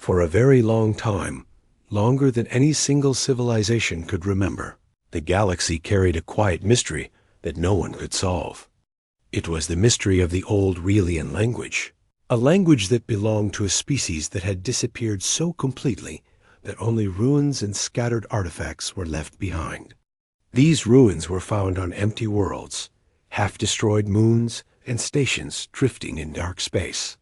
For a very long time, longer than any single civilization could remember, the galaxy carried a quiet mystery that no one could solve. It was the mystery of the old Relian language, a language that belonged to a species that had disappeared so completely that only ruins and scattered artifacts were left behind. These ruins were found on empty worlds, half-destroyed moons, and stations drifting in dark space.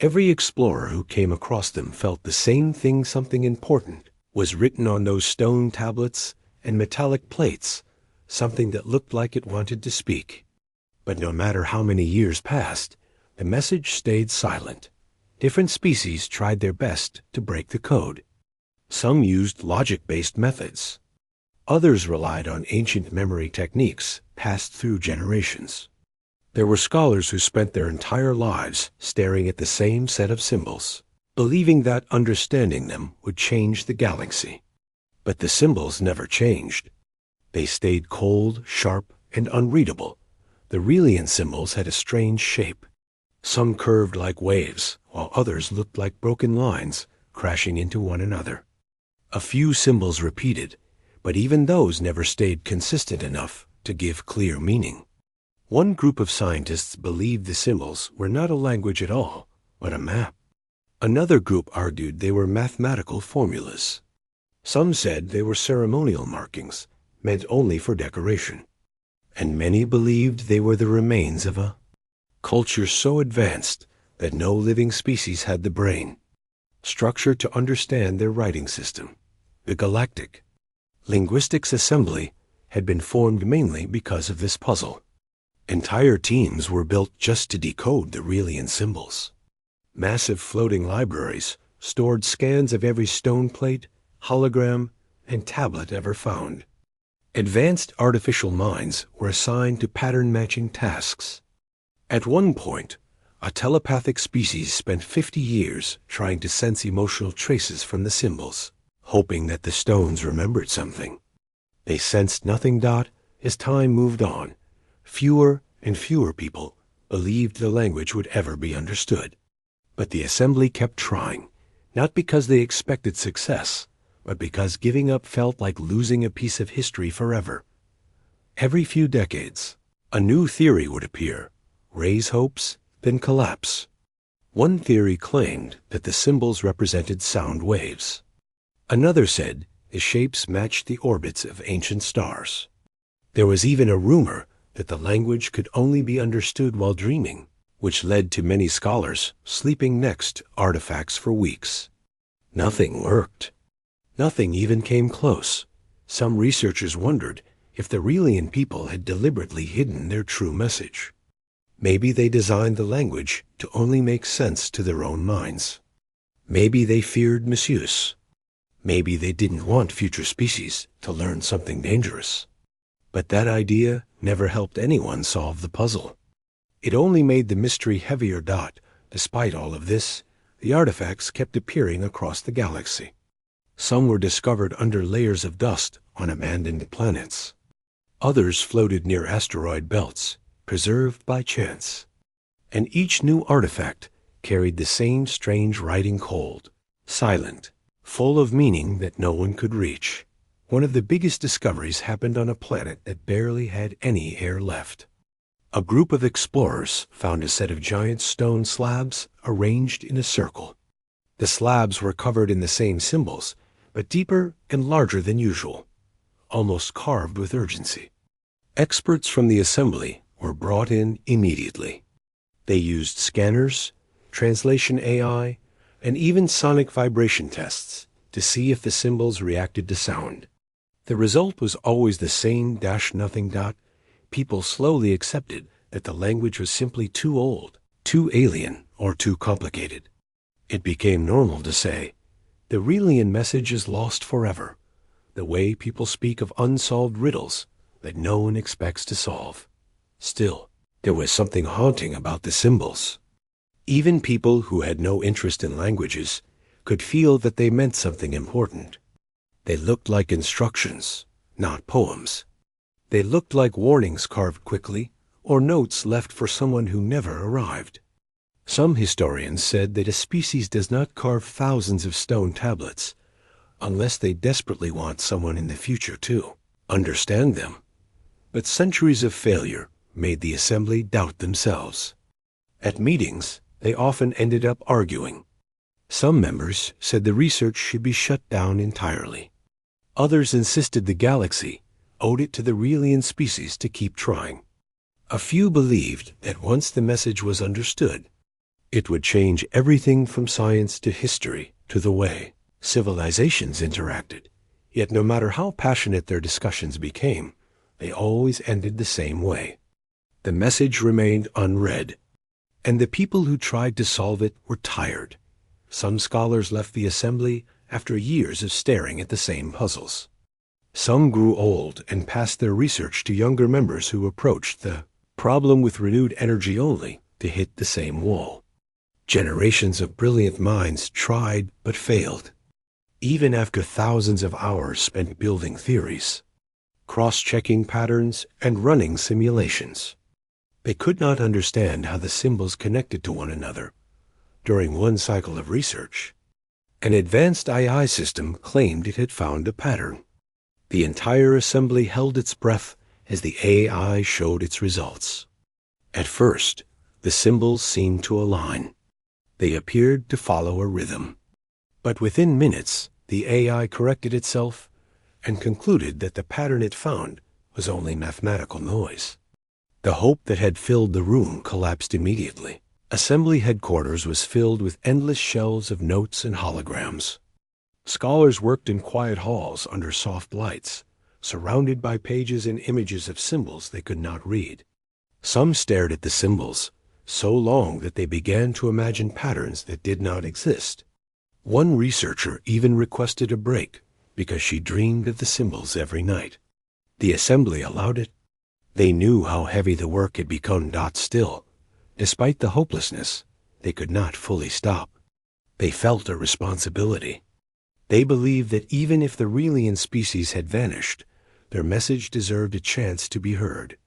Every explorer who came across them felt the same thing: something important was written on those stone tablets and metallic plates, something that looked like it wanted to speak. But no matter how many years passed, the message stayed silent. Different species tried their best to break the code. Some used logic-based methods. Others relied on ancient memory techniques passed through generations. There were scholars who spent their entire lives staring at the same set of symbols, believing that understanding them would change the galaxy. But the symbols never changed. They stayed cold, sharp, and unreadable. The Relian symbols had a strange shape. Some curved like waves, while others looked like broken lines crashing into one another. A few symbols repeated, but even those never stayed consistent enough to give clear meaning. One group of scientists believed the symbols were not a language at all, but a map. Another group argued they were mathematical formulas. Some said they were ceremonial markings, meant only for decoration. And many believed they were the remains of a culture so advanced that no living species had the brain, structure to understand their writing system. The galactic linguistics assembly had been formed mainly because of this puzzle. Entire teams were built just to decode the Relian symbols. Massive floating libraries stored scans of every stone plate, hologram, and tablet ever found. Advanced artificial minds were assigned to pattern-matching tasks. At one point, a telepathic species spent 50 years trying to sense emotional traces from the symbols, hoping that the stones remembered something. They sensed nothing. As time moved on, fewer and fewer people believed the language would ever be understood. But the assembly kept trying, not because they expected success, but because giving up felt like losing a piece of history forever. Every few decades, a new theory would appear, raise hopes, then collapse. One theory claimed that the symbols represented sound waves. Another said the shapes matched the orbits of ancient stars. There was even a rumor that the language could only be understood while dreaming, which led to many scholars sleeping next to artifacts for weeks. Nothing worked. Nothing even came close. Some researchers wondered if the Relian people had deliberately hidden their true message. Maybe they designed the language to only make sense to their own minds. Maybe they feared misuse. Maybe they didn't want future species to learn something dangerous. But that idea never helped anyone solve the puzzle. It only made the mystery heavier. Despite all of this, the artifacts kept appearing across the galaxy. Some were discovered under layers of dust on abandoned planets. Others floated near asteroid belts, preserved by chance. And each new artifact carried the same strange writing: cold, silent, full of meaning that no one could reach. One of the biggest discoveries happened on a planet that barely had any air left. A group of explorers found a set of giant stone slabs arranged in a circle. The slabs were covered in the same symbols, but deeper and larger than usual, almost carved with urgency. Experts from the assembly were brought in immediately. They used scanners, translation AI, and even sonic vibration tests to see if the symbols reacted to sound. The result was always the same: nothing. People slowly accepted that the language was simply too old, too alien, or too complicated. It became normal to say, the Relian message is lost forever, the way people speak of unsolved riddles that no one expects to solve. Still, there was something haunting about the symbols. Even people who had no interest in languages could feel that they meant something important. They looked like instructions, not poems. They looked like warnings carved quickly, or notes left for someone who never arrived. Some historians said that a species does not carve thousands of stone tablets unless they desperately want someone in the future to understand them. But centuries of failure made the assembly doubt themselves. At meetings, they often ended up arguing. Some members said the research should be shut down entirely. Others insisted the galaxy owed it to the Aurelian species to keep trying. A few believed that once the message was understood, it would change everything from science to history to the way civilizations interacted. Yet no matter how passionate their discussions became, they always ended the same way. The message remained unread, and the people who tried to solve it were tired. Some scholars left the assembly after years of staring at the same puzzles. Some grew old and passed their research to younger members who approached the problem with renewed energy only to hit the same wall. Generations of brilliant minds tried but failed, even after thousands of hours spent building theories, cross-checking patterns, and running simulations. They could not understand how the symbols connected to one another. During one cycle of research, an advanced AI system claimed it had found a pattern. The entire assembly held its breath as the AI showed its results. At first, the symbols seemed to align. They appeared to follow a rhythm. But within minutes, the AI corrected itself and concluded that the pattern it found was only mathematical noise. The hope that had filled the room collapsed immediately. Assembly headquarters was filled with endless shelves of notes and holograms. Scholars worked in quiet halls under soft lights, surrounded by pages and images of symbols they could not read. Some stared at the symbols so long that they began to imagine patterns that did not exist. One researcher even requested a break because she dreamed of the symbols every night. The assembly allowed it. They knew how heavy the work had become. Still, despite the hopelessness, they could not fully stop. They felt a responsibility. They believed that even if the Aurelian species had vanished, their message deserved a chance to be heard.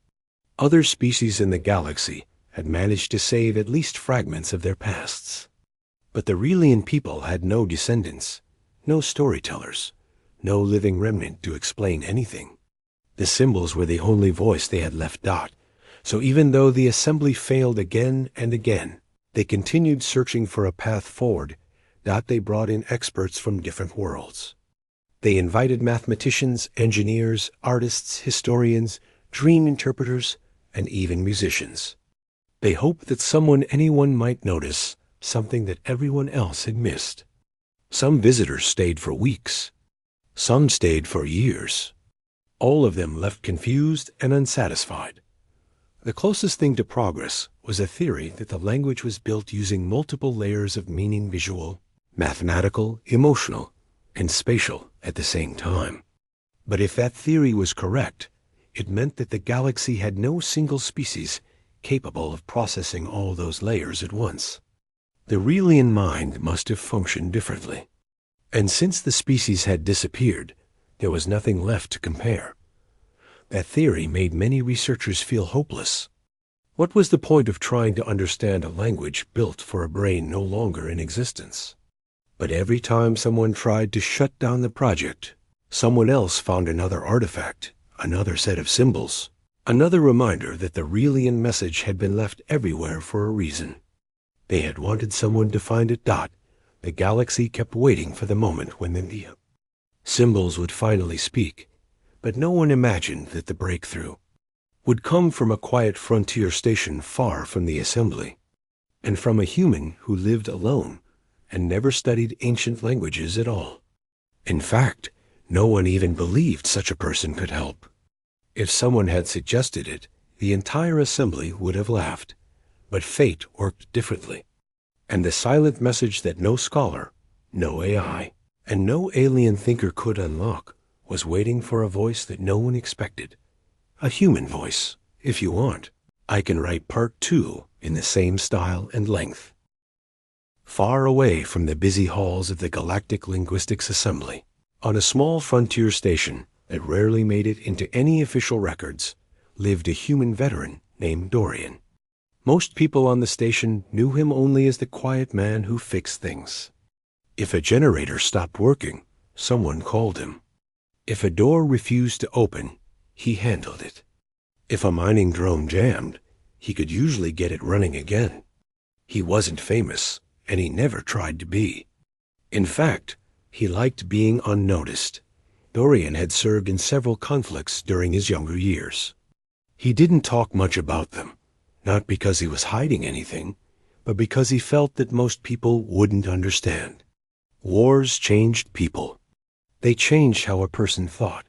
Other species in the galaxy had managed to save at least fragments of their pasts. But the Aurelian people had no descendants, no storytellers, no living remnant to explain anything. The symbols were the only voice they had left. So even though the assembly failed again and again, they continued searching for a path forward. They brought in experts from different worlds. They invited mathematicians, engineers, artists, historians, dream interpreters, and even musicians. They hoped that anyone might notice something that everyone else had missed. Some visitors stayed for weeks. Some stayed for years. All of them left confused and unsatisfied. The closest thing to progress was a theory that the language was built using multiple layers of meaning: visual, mathematical, emotional, and spatial at the same time. But if that theory was correct, it meant that the galaxy had no single species capable of processing all those layers at once. The Aurelian mind must have functioned differently. And since the species had disappeared, there was nothing left to compare. That theory made many researchers feel hopeless. What was the point of trying to understand a language built for a brain no longer in existence? But every time someone tried to shut down the project, someone else found another artifact, another set of symbols, another reminder that the Aurelian message had been left everywhere for a reason. They had wanted someone to find it. The galaxy kept waiting for the moment when the symbols would finally speak, but no one imagined that the breakthrough would come from a quiet frontier station far from the assembly, and from a human who lived alone and never studied ancient languages at all. In fact, no one even believed such a person could help. If someone had suggested it, the entire assembly would have laughed. But fate worked differently, and the silent message that no scholar, no AI, and no alien thinker could unlock was waiting for a voice that no one expected. A human voice, if you want. I can write part 2 in the same style and length. Far away from the busy halls of the Galactic Linguistics Assembly, on a small frontier station that rarely made it into any official records, lived a human veteran named Dorian. Most people on the station knew him only as the quiet man who fixed things. If a generator stopped working, someone called him. If a door refused to open, he handled it. If a mining drone jammed, he could usually get it running again. He wasn't famous, and he never tried to be. In fact, he liked being unnoticed. Dorian had served in several conflicts during his younger years. He didn't talk much about them, not because he was hiding anything, but because he felt that most people wouldn't understand. Wars changed people. They changed how a person thought,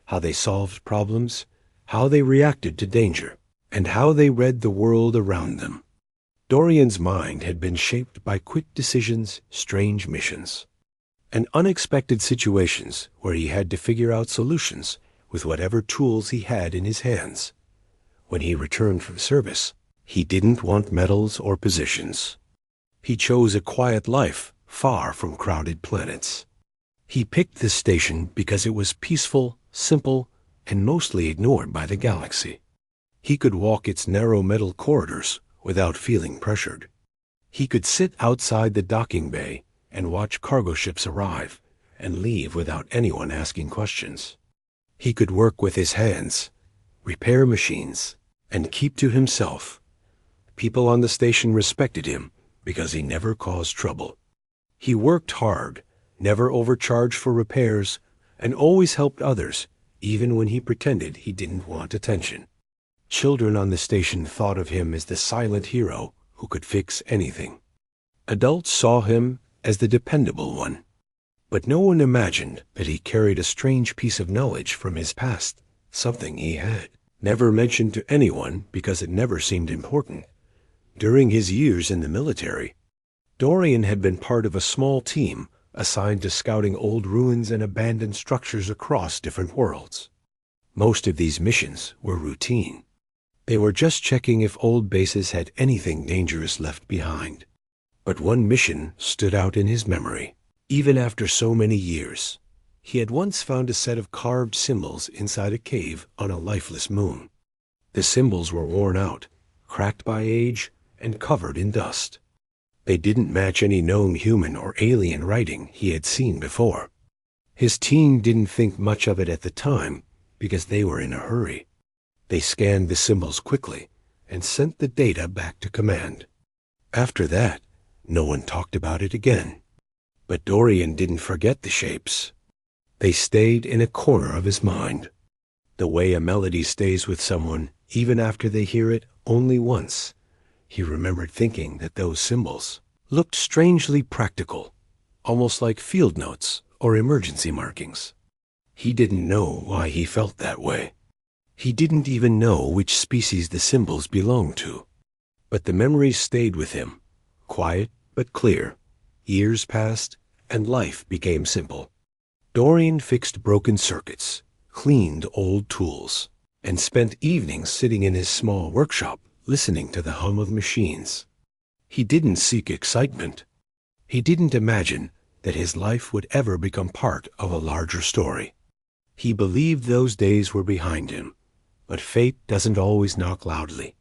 how they solved problems, how they reacted to danger, and how they read the world around them. Dorian's mind had been shaped by quick decisions, strange missions, and unexpected situations where he had to figure out solutions with whatever tools he had in his hands. When he returned from service, he didn't want medals or positions. He chose a quiet life far from crowded planets. He picked this station because it was peaceful, simple, and mostly ignored by the galaxy. He could walk its narrow metal corridors without feeling pressured. He could sit outside the docking bay and watch cargo ships arrive and leave without anyone asking questions. He could work with his hands, repair machines, and keep to himself. People on the station respected him because he never caused trouble. He worked hard, never overcharged for repairs, and always helped others, even when he pretended he didn't want attention. Children on the station thought of him as the silent hero who could fix anything. Adults saw him as the dependable one. But no one imagined that he carried a strange piece of knowledge from his past, something he had never mentioned to anyone because it never seemed important. During his years in the military, Dorian had been part of a small team assigned to scouting old ruins and abandoned structures across different worlds. Most of these missions were routine. They were just checking if old bases had anything dangerous left behind. But one mission stood out in his memory. Even after so many years, he had once found a set of carved symbols inside a cave on a lifeless moon. The symbols were worn out, cracked by age, and covered in dust. They didn't match any known human or alien writing he had seen before. His team didn't think much of it at the time because they were in a hurry. They scanned the symbols quickly and sent the data back to command. After that, no one talked about it again. But Dorian didn't forget the shapes. They stayed in a corner of his mind. The way a melody stays with someone even after they hear it only once. He remembered thinking that those symbols looked strangely practical, almost like field notes or emergency markings. He didn't know why he felt that way. He didn't even know which species the symbols belonged to. But the memories stayed with him, quiet but clear. Years passed, and life became simple. Dorian fixed broken circuits, cleaned old tools, and spent evenings sitting in his small workshop listening to the hum of machines. He didn't seek excitement. He didn't imagine that his life would ever become part of a larger story. He believed those days were behind him, but fate doesn't always knock loudly.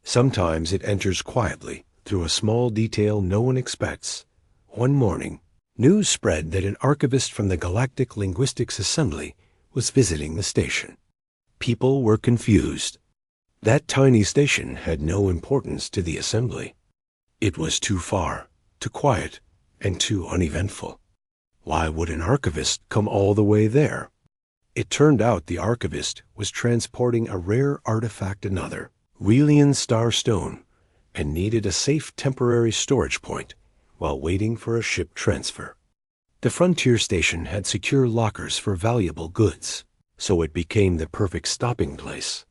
Sometimes it enters quietly through a small detail no one expects. One morning, news spread that an archivist from the Galactic Linguistics Assembly was visiting the station. People were confused. That tiny station had no importance to the assembly. It was too far, too quiet, and too uneventful. Why would an archivist come all the way there? It turned out the archivist was transporting a rare artifact, another Relian star stone, and needed a safe temporary storage point while waiting for a ship transfer. The frontier station had secure lockers for valuable goods, so it became the perfect stopping place.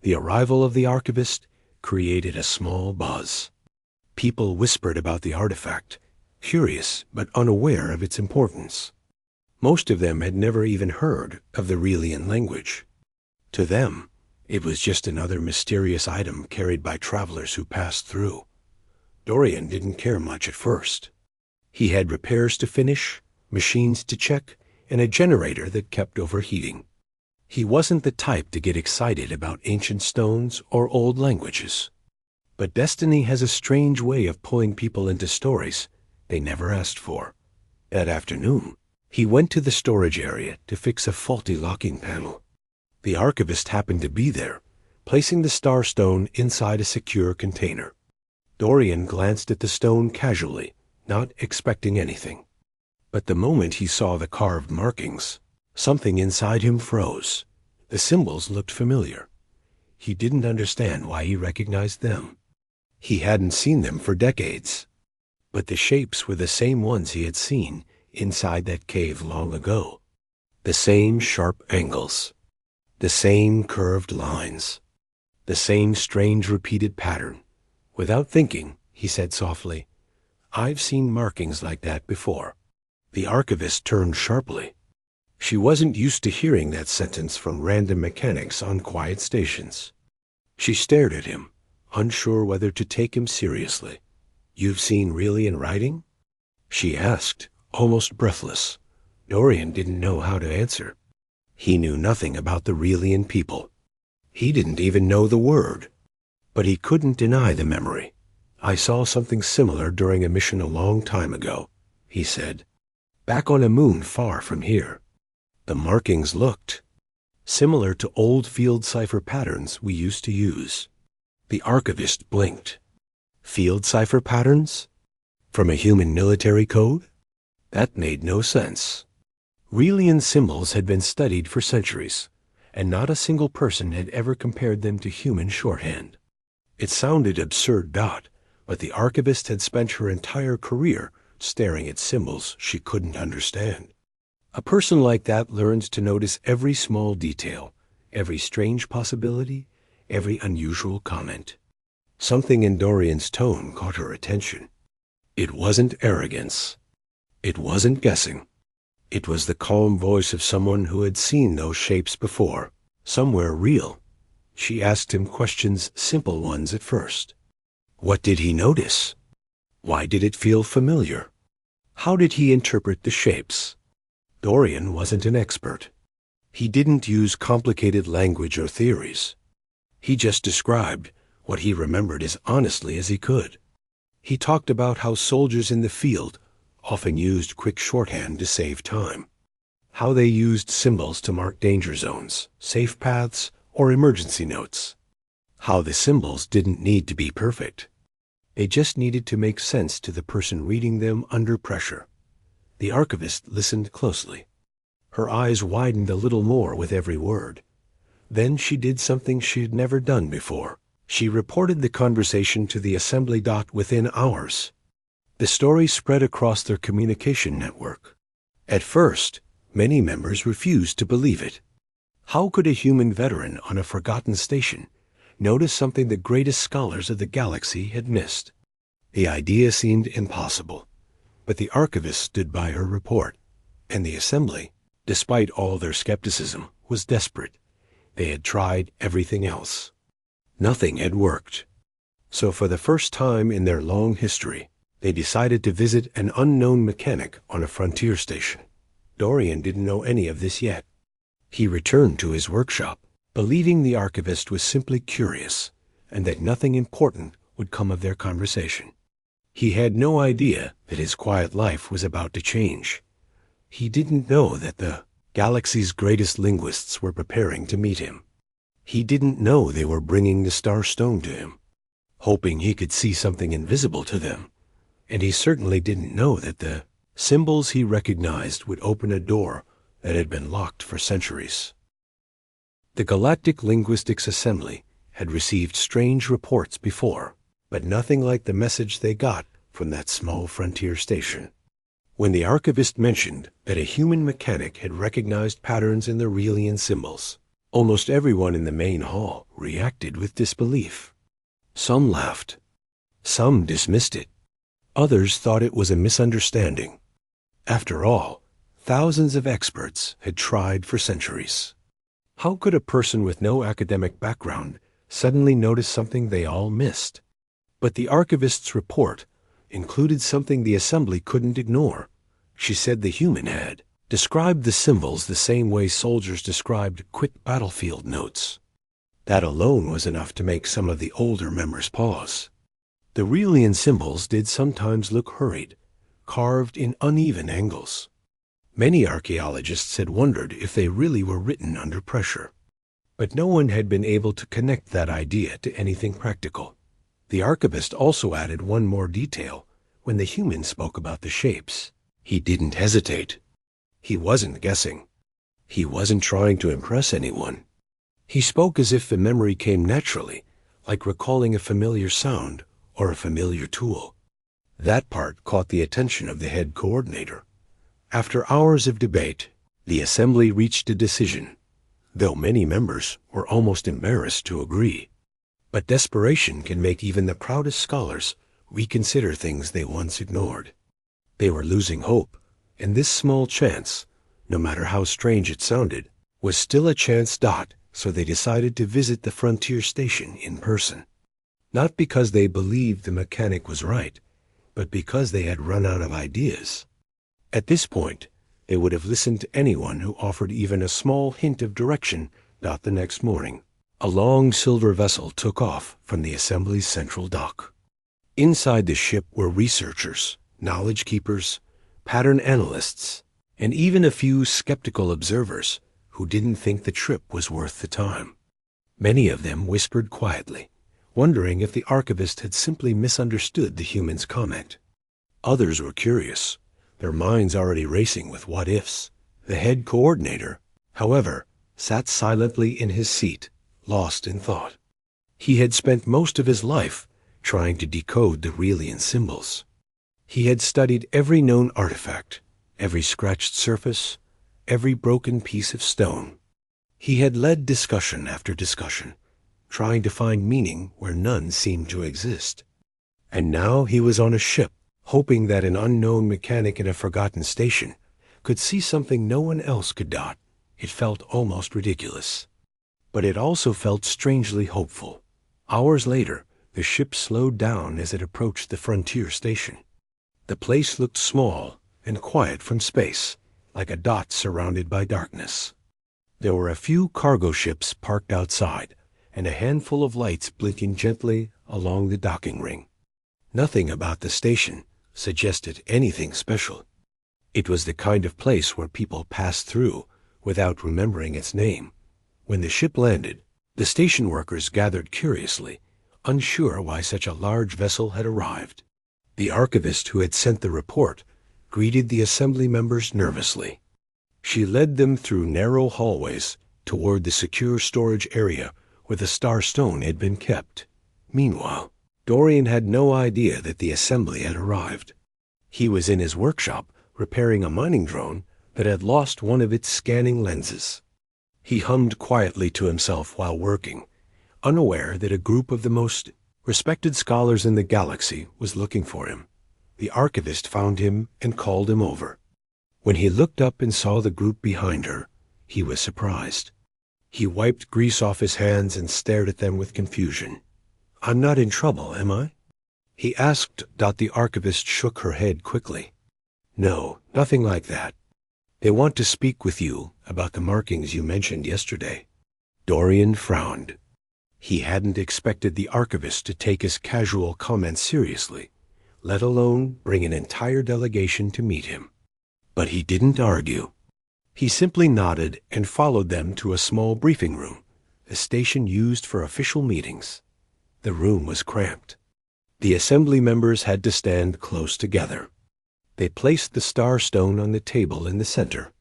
The arrival of the archivist created a small buzz. People whispered about the artifact, curious but unaware of its importance. Most of them had never even heard of the Relian language. To them, it was just another mysterious item carried by travelers who passed through. Dorian didn't care much at first. He had repairs to finish, machines to check, and a generator that kept overheating. He wasn't the type to get excited about ancient stones or old languages. But destiny has a strange way of pulling people into stories they never asked for. That afternoon, he went to the storage area to fix a faulty locking panel. The archivist happened to be there, placing the star stone inside a secure container. Dorian glanced at the stone casually, not expecting anything. But the moment he saw the carved markings, something inside him froze. The symbols looked familiar. He didn't understand why he recognized them. He hadn't seen them for decades. But the shapes were the same ones he had seen inside that cave long ago. The same sharp angles. The same curved lines. The same strange repeated pattern. Without thinking, he said softly, "I've seen markings like that before." The archivist turned sharply. She wasn't used to hearing that sentence from random mechanics on quiet stations. She stared at him, unsure whether to take him seriously. "You've seen Relian writing?" she asked, almost breathless. Dorian didn't know how to answer. He knew nothing about the Relian people. He didn't even know the word. But he couldn't deny the memory. "I saw something similar during a mission a long time ago," he said. "Back on a moon far from here. The markings looked similar to old field cipher patterns we used to use." The archivist blinked. Field cipher patterns? From a human military code? That made no sense. Relian symbols had been studied for centuries, and not a single person had ever compared them to human shorthand. It sounded absurd, but the archivist had spent her entire career staring at symbols she couldn't understand. A person like that learns to notice every small detail, every strange possibility, every unusual comment. Something in Dorian's tone caught her attention. It wasn't arrogance. It wasn't guessing. It was the calm voice of someone who had seen those shapes before, somewhere real. She asked him questions, simple ones at first. What did he notice? Why did it feel familiar? How did he interpret the shapes? Dorian wasn't an expert. He didn't use complicated language or theories. He just described what he remembered as honestly as he could. He talked about how soldiers in the field often used quick shorthand to save time, how they used symbols to mark danger zones, safe paths, or emergency notes, how the symbols didn't need to be perfect. They just needed to make sense to the person reading them under pressure. The archivist listened closely. Her eyes widened a little more with every word. Then she did something she had never done before. She reported the conversation to the assembly dot within hours. The story spread across their communication network. At first, many members refused to believe it. How could a human veteran on a forgotten station notice something the greatest scholars of the galaxy had missed? The idea seemed impossible, but the archivist stood by her report, and the assembly, despite all their skepticism, was desperate. They had tried everything else. Nothing had worked. So for the first time in their long history, they decided to visit an unknown mechanic on a frontier station. Dorian didn't know any of this yet. He returned to his workshop, believing the archivist was simply curious, and that nothing important would come of their conversation. He had no idea that his quiet life was about to change. He didn't know that the galaxy's greatest linguists were preparing to meet him. He didn't know they were bringing the Star Stone to him, hoping he could see something invisible to them. And he certainly didn't know that the symbols he recognized would open a door that had been locked for centuries. The Galactic Linguistics Assembly had received strange reports before, but nothing like the message they got from that small frontier station. When the archivist mentioned that a human mechanic had recognized patterns in the Relian symbols, almost everyone in the main hall reacted with disbelief. Some laughed. Some dismissed it. Others thought it was a misunderstanding. After all, thousands of experts had tried for centuries. How could a person with no academic background suddenly notice something they all missed? But the archivist's report included something the assembly couldn't ignore. She said the human had described the symbols the same way soldiers described quick battlefield notes. That alone was enough to make some of the older members pause. The Aurelian symbols did sometimes look hurried, carved in uneven angles. Many archaeologists had wondered if they really were written under pressure. But no one had been able to connect that idea to anything practical. The archivist also added one more detail when the human spoke about the shapes. He didn't hesitate. He wasn't guessing. He wasn't trying to impress anyone. He spoke as if the memory came naturally, like recalling a familiar sound or a familiar tool. That part caught the attention of the head coordinator. After hours of debate, the assembly reached a decision, though many members were almost embarrassed to agree. But desperation can make even the proudest scholars reconsider things they once ignored. They were losing hope, and this small chance, no matter how strange it sounded, was still a chance. So they decided to visit the frontier station in person. Not because they believed the mechanic was right, but because they had run out of ideas. At this point, they would have listened to anyone who offered even a small hint of direction. The next morning, a long silver vessel took off from the assembly's central dock. Inside the ship were researchers, knowledge keepers, pattern analysts, and even a few skeptical observers who didn't think the trip was worth the time. Many of them whispered quietly, wondering if the archivist had simply misunderstood the human's comment. Others were curious, their minds already racing with what-ifs. The head coordinator, however, sat silently in his seat, lost in thought. He had spent most of his life trying to decode the Aurelian symbols. He had studied every known artifact, every scratched surface, every broken piece of stone. He had led discussion after discussion, trying to find meaning where none seemed to exist. And now he was on a ship, hoping that an unknown mechanic in a forgotten station could see something no one else could. It felt almost ridiculous. But it also felt strangely hopeful. Hours later, the ship slowed down as it approached the frontier station. The place looked small and quiet from space, like a dot surrounded by darkness. There were a few cargo ships parked outside, and a handful of lights blinking gently along the docking ring. Nothing about the station suggested anything special. It was the kind of place where people passed through without remembering its name. When the ship landed, the station workers gathered curiously, unsure why such a large vessel had arrived. The archivist who had sent the report greeted the assembly members nervously. She led them through narrow hallways toward the secure storage area where the star stone had been kept. Meanwhile, Dorian had no idea that the assembly had arrived. He was in his workshop repairing a mining drone that had lost one of its scanning lenses. He hummed quietly to himself while working, unaware that a group of the most respected scholars in the galaxy was looking for him. The archivist found him and called him over. When he looked up and saw the group behind her, he was surprised. He wiped grease off his hands and stared at them with confusion. "I'm not in trouble, am I?" he asked. The archivist shook her head quickly. "No, nothing like that. They want to speak with you about the markings you mentioned yesterday." Dorian frowned. He hadn't expected the archivist to take his casual comments seriously, let alone bring an entire delegation to meet him. But he didn't argue. He simply nodded and followed them to a small briefing room, a station used for official meetings. The room was cramped. The assembly members had to stand close together. They placed the star stone on the table in the center.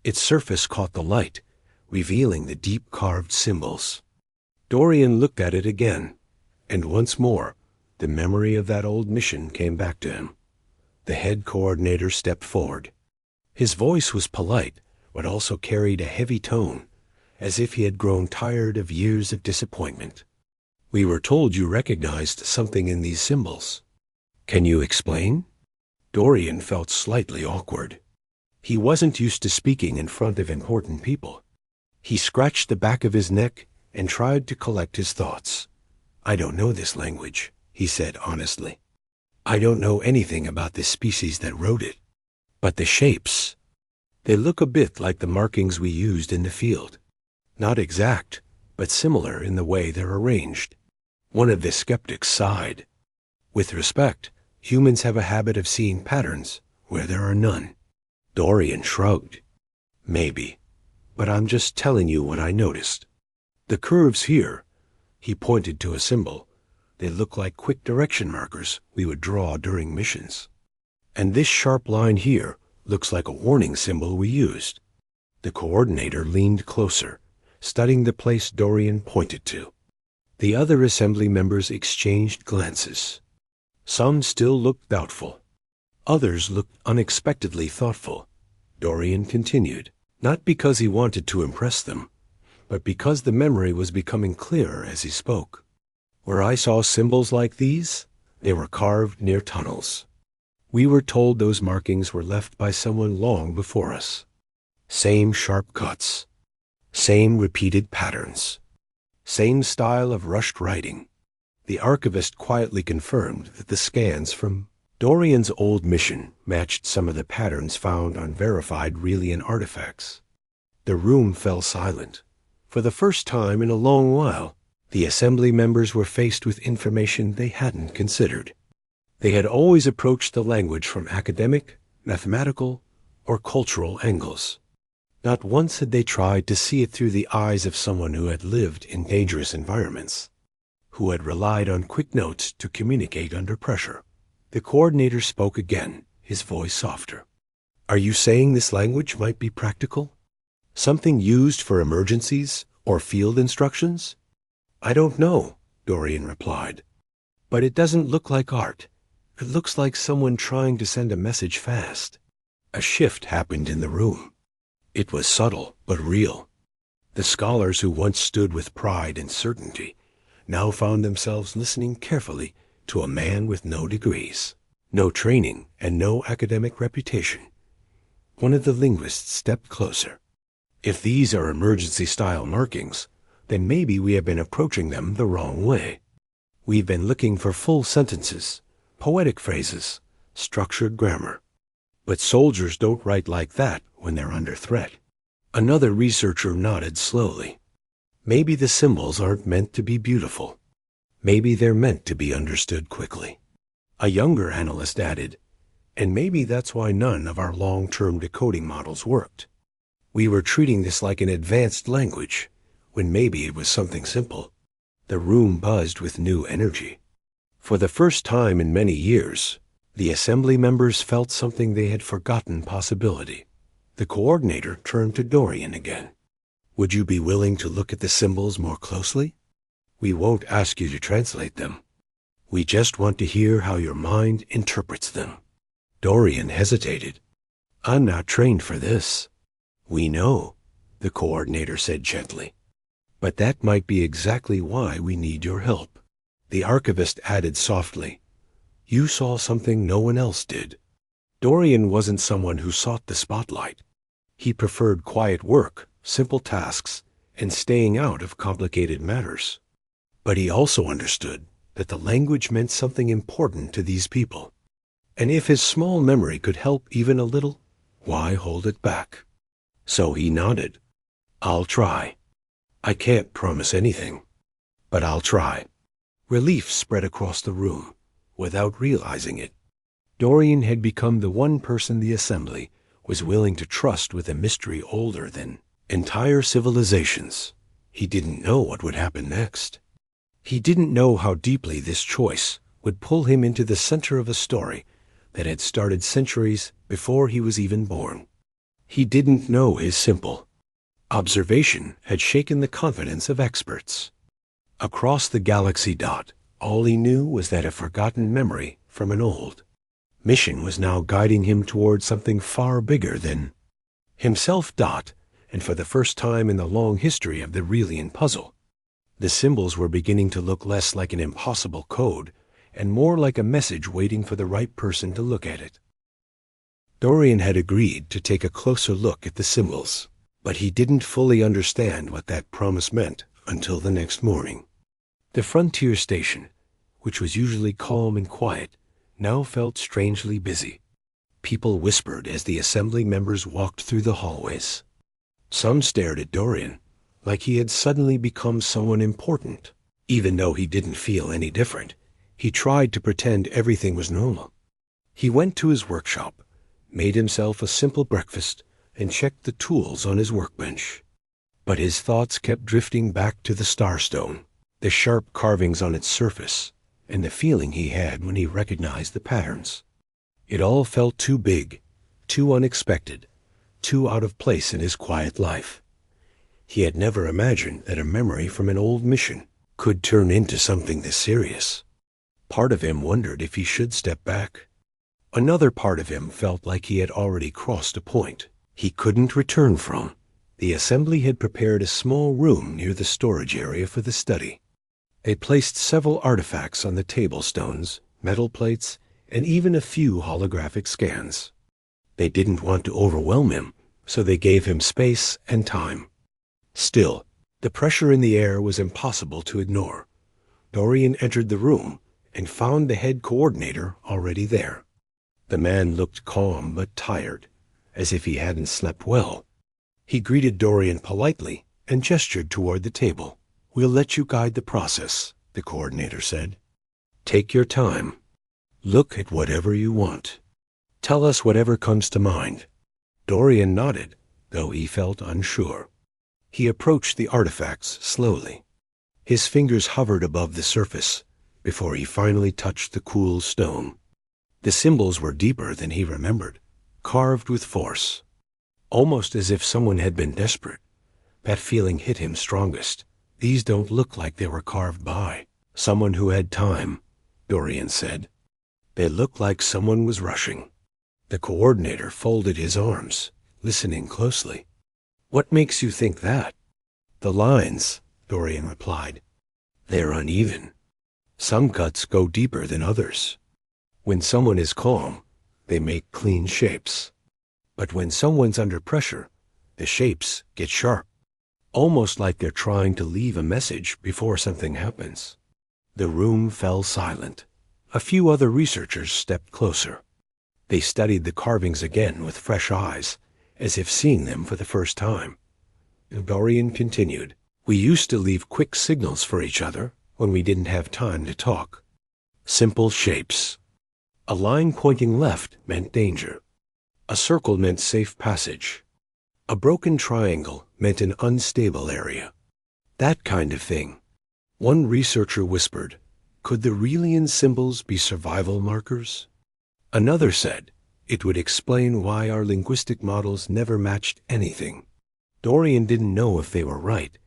Its surface caught the light, revealing the deep carved symbols. Dorian looked at it again, and once more, the memory of that old mission came back to him. The head coordinator stepped forward. His voice was polite, but also carried a heavy tone, as if he had grown tired of years of disappointment. "We were told you recognized something in these symbols. Can you explain?" Dorian felt slightly awkward. He wasn't used to speaking in front of important people. He scratched the back of his neck and tried to collect his thoughts. "I don't know this language," he said honestly. "I don't know anything about the species that wrote it. But the shapes, they look a bit like the markings we used in the field. Not exact, but similar in the way they're arranged. One of the skeptics sighed. With respect, humans have a habit of seeing patterns where there are none. Dorian shrugged. Maybe, but I'm just telling you what I noticed. The curves here, he pointed to a symbol, they look like quick direction markers we would draw during missions. And this sharp line here looks like a warning symbol we used. The coordinator leaned closer, studying the place Dorian pointed to. The other assembly members exchanged glances. Some still looked doubtful. Others looked unexpectedly thoughtful. Dorian continued, not because he wanted to impress them, but because the memory was becoming clearer as he spoke. Where I saw symbols like these, they were carved near tunnels. We were told those markings were left by someone long before us. Same sharp cuts, same repeated patterns, same style of rushed writing. The archivist quietly confirmed that the scans from Dorian's old mission matched some of the patterns found on verified Relian artifacts. The room fell silent. For the first time in a long while, the assembly members were faced with information they hadn't considered. They had always approached the language from academic, mathematical, or cultural angles. Not once had they tried to see it through the eyes of someone who had lived in dangerous environments, who had relied on quick notes to communicate under pressure. The coordinator spoke again, his voice softer. Are you saying this language might be practical? Something used for emergencies or field instructions? I don't know, Dorian replied. But it doesn't look like art. It looks like someone trying to send a message fast. A shift happened in the room. It was subtle but real. The scholars who once stood with pride and certainty now found themselves listening carefully to a man with no degrees, no training, and no academic reputation. One of the linguists stepped closer. If these are emergency-style markings, then maybe we have been approaching them the wrong way. We've been looking for full sentences, poetic phrases, structured grammar. But soldiers don't write like that when they're under threat. Another researcher nodded slowly. Maybe the symbols aren't meant to be beautiful. Maybe they're meant to be understood quickly. A younger analyst added, and maybe that's why none of our long-term decoding models worked. We were treating this like an advanced language, when maybe it was something simple. The room buzzed with new energy. For the first time in many years, the assembly members felt something they had forgotten possibility. The coordinator turned to Dorian again. Would you be willing to look at the symbols more closely? We won't ask you to translate them. We just want to hear how your mind interprets them. Dorian hesitated. I'm not trained for this. We know, the coordinator said gently. But that might be exactly why we need your help. The archivist added softly, you saw something no one else did. Dorian wasn't someone who sought the spotlight. He preferred quiet work, simple tasks, and staying out of complicated matters. But he also understood that the language meant something important to these people. And if his small memory could help even a little, why hold it back? So he nodded. I'll try. I can't promise anything, but I'll try. Relief spread across the room. Without realizing it, Dorian had become the one person the assembly was willing to trust with a mystery older than entire civilizations. He didn't know what would happen next. He didn't know how deeply this choice would pull him into the center of a story that had started centuries before he was even born. He didn't know his simple observation had shaken the confidence of experts. Across the galaxy dot, all he knew was that a forgotten memory from an old mission was now guiding him toward something far bigger than himself. And for the first time in the long history of the Relian puzzle, the symbols were beginning to look less like an impossible code and more like a message waiting for the right person to look at it. Dorian had agreed to take a closer look at the symbols, but he didn't fully understand what that promise meant until the next morning. The frontier station, which was usually calm and quiet, now felt strangely busy. People whispered as the assembly members walked through the hallways. Some stared at Dorian, like he had suddenly become someone important. Even though he didn't feel any different, he tried to pretend everything was normal. He went to his workshop, made himself a simple breakfast, and checked the tools on his workbench. But his thoughts kept drifting back to the starstone, the sharp carvings on its surface, and the feeling he had when he recognized the patterns. It all felt too big, too unexpected, too out of place in his quiet life. He had never imagined that a memory from an old mission could turn into something this serious. Part of him wondered if he should step back. Another part of him felt like he had already crossed a point he couldn't return from. The assembly had prepared a small room near the storage area for the study. They placed several artifacts on the table stones, metal plates, and even a few holographic scans. They didn't want to overwhelm him, so they gave him space and time. Still, the pressure in the air was impossible to ignore. Dorian entered the room and found the head coordinator already there. The man looked calm but tired, as if he hadn't slept well. He greeted Dorian politely and gestured toward the table. "We'll let you guide the process," the coordinator said. "Take your time. Look at whatever you want. Tell us whatever comes to mind." Dorian nodded, though he felt unsure. He approached the artifacts slowly. His fingers hovered above the surface before he finally touched the cool stone. The symbols were deeper than he remembered, carved with force, almost as if someone had been desperate. That feeling hit him strongest. "These don't look like they were carved by someone who had time," Dorian said. "They look like someone was rushing." The coordinator folded his arms, listening closely. "What makes you think that?" "The lines," Dorian replied. "They're uneven. Some cuts go deeper than others. When someone is calm, they make clean shapes. But when someone's under pressure, the shapes get sharp, almost like they're trying to leave a message before something happens." The room fell silent. A few other researchers stepped closer. They studied the carvings again with fresh eyes, as if seeing them for the first time. Dorian continued, "We used to leave quick signals for each other when we didn't have time to talk. Simple shapes. A line pointing left meant danger. A circle meant safe passage. A broken triangle meant an unstable area. That kind of thing." One researcher whispered, "Could the Relian symbols be survival markers?" Another said, "It would explain why our linguistic models never matched anything." Dorian didn't know if they were right,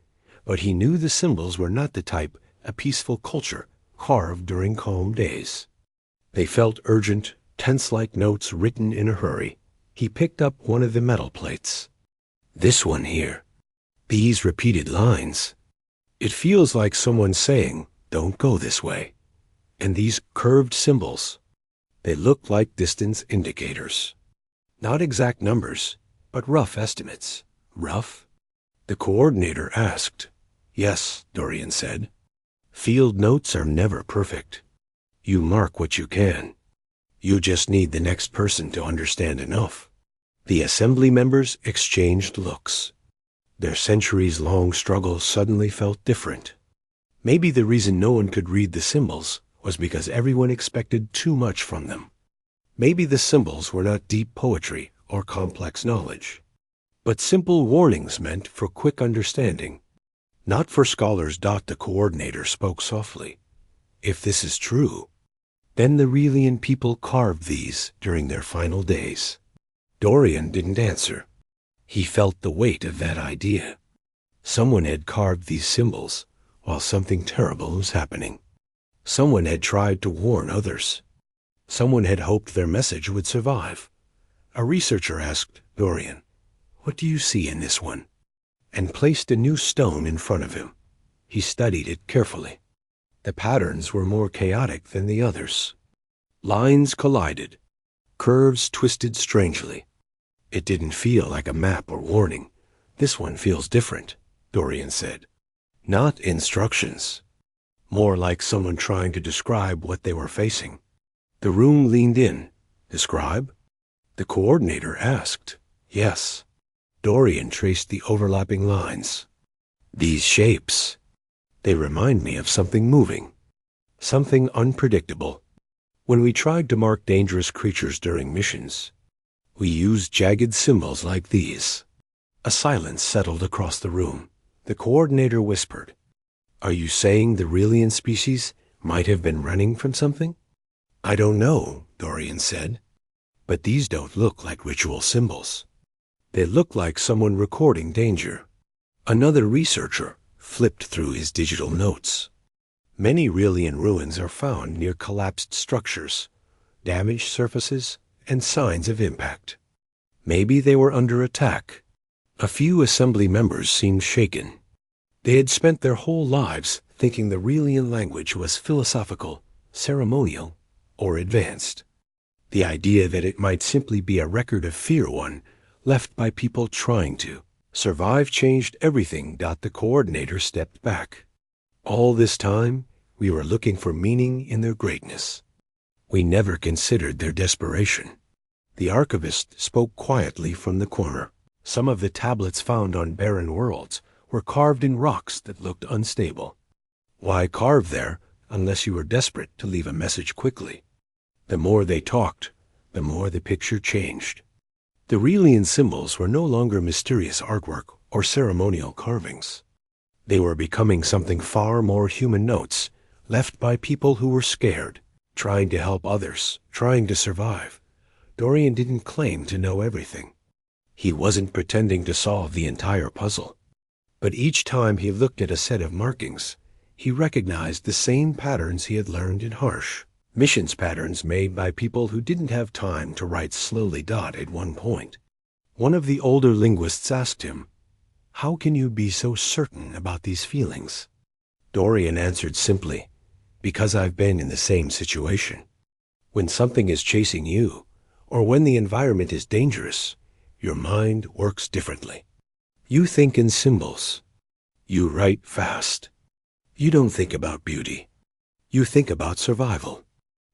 but he knew the symbols were not the type a peaceful culture carved during calm days. They felt urgent, tense-like notes written in a hurry. He picked up one of the metal plates. "This one here. These repeated lines. It feels like someone saying, 'Don't go this way.' And these curved symbols. They look like distance indicators. Not exact numbers, but rough estimates." "Rough?" the coordinator asked. "Yes," Dorian said. "Field notes are never perfect. You mark what you can. You just need the next person to understand enough." The assembly members exchanged looks. Their centuries-long struggle suddenly felt different. Maybe the reason no one could read the symbols was because everyone expected too much from them. Maybe the symbols were not deep poetry or complex knowledge, but simple warnings meant for quick understanding. "Not for scholars." The coordinator spoke softly. "If this is true, then the Relian people carved these during their final days." Dorian didn't answer. He felt the weight of that idea. Someone had carved these symbols while something terrible was happening. Someone had tried to warn others. Someone had hoped their message would survive. A researcher asked Dorian, "What do you see in this one?" and placed a new stone in front of him. He studied it carefully. The patterns were more chaotic than the others. Lines collided. Curves twisted strangely. It didn't feel like a map or warning. "This one feels different," Dorian said. "Not instructions. More like someone trying to describe what they were facing." The room leaned in. "Describe?" the coordinator asked. "Yes." Dorian traced the overlapping lines. These shapes, they remind me of something moving, something unpredictable. When we tried to mark dangerous creatures during missions, we used jagged symbols like these. A silence settled across the room. The coordinator whispered, "Are you saying the Relian species might have been running from something?" "I don't know," Dorian said, "but these don't look like ritual symbols. They look like someone recording danger." Another researcher flipped through his digital notes. Many Relian ruins are found near collapsed structures, damaged surfaces, and signs of impact. Maybe they were under attack. A few assembly members seemed shaken. They had spent their whole lives thinking the Relian language was philosophical, ceremonial, or advanced. The idea that it might simply be a record of fear one left by people trying to survive changed everything. The coordinator stepped back. All this time, we were looking for meaning in their greatness. We never considered their desperation. The archivist spoke quietly from the corner. Some of the tablets found on barren worlds were carved in rocks that looked unstable. Why carve there unless you were desperate to leave a message quickly? The more they talked, the more the picture changed. The Relian symbols were no longer mysterious artwork or ceremonial carvings. They were becoming something far more human, notes left by people who were scared, trying to help others, trying to survive. Dorian didn't claim to know everything. He wasn't pretending to solve the entire puzzle. But each time he looked at a set of markings, he recognized the same patterns he had learned in Harsh. Missions patterns made by people who didn't have time to write slowly. At one point, one of the older linguists asked him, "How can you be so certain about these feelings?" Dorian answered simply, "Because I've been in the same situation. When something is chasing you, or when the environment is dangerous, your mind works differently. You think in symbols. You write fast. You don't think about beauty. You think about survival."